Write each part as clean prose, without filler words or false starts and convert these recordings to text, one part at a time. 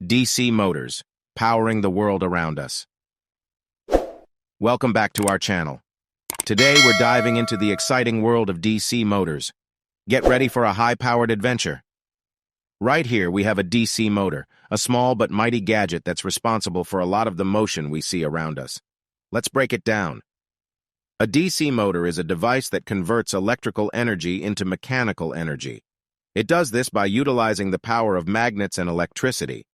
DC Motors, powering the world around us. Welcome back to our channel. Today we're diving into the exciting world of DC Motors. Get ready for a high-powered adventure. Right here we have a DC motor, a small but mighty gadget that's responsible for a lot of the motion we see around us. Let's break it down. A DC motor is a device that converts electrical energy into mechanical energy. It does this by utilizing the power of magnets and electricity.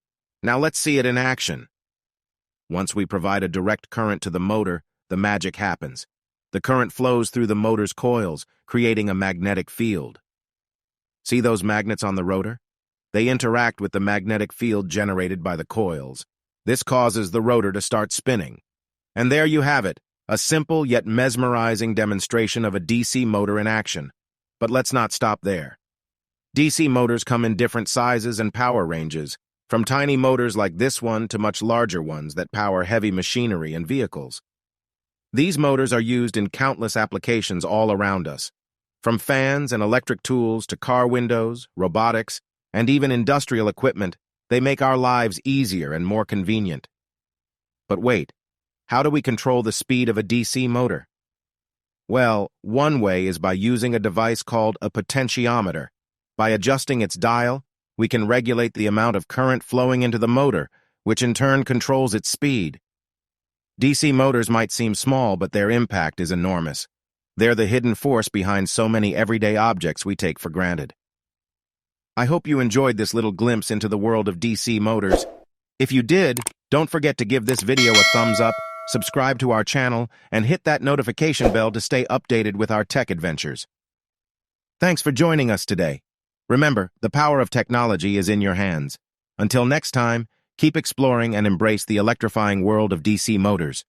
Now let's see it in action. Once we provide a direct current to the motor, the magic happens. The current flows through the motor's coils, creating a magnetic field. See those magnets on the rotor? They interact with the magnetic field generated by the coils. This causes the rotor to start spinning. And there you have it, a simple yet mesmerizing demonstration of a DC motor in action. But let's not stop there. DC motors come in different sizes and power ranges, from tiny motors like this one to much larger ones that power heavy machinery and vehicles. These motors are used in countless applications all around us, from fans and electric tools to car windows, robotics, and even industrial equipment. They make our lives easier and more convenient. But wait, how do we control the speed of a DC motor? Well, one way is by using a device called a potentiometer. By adjusting its dial, we can regulate the amount of current flowing into the motor, which in turn controls its speed. DC motors might seem small, but their impact is enormous. They're the hidden force behind so many everyday objects we take for granted. I hope you enjoyed this little glimpse into the world of DC motors. If you did, don't forget to give this video a thumbs up, subscribe to our channel, and hit that notification bell to stay updated with our tech adventures. Thanks for joining us today. Remember, the power of technology is in your hands. Until next time, keep exploring and embrace the electrifying world of DC motors.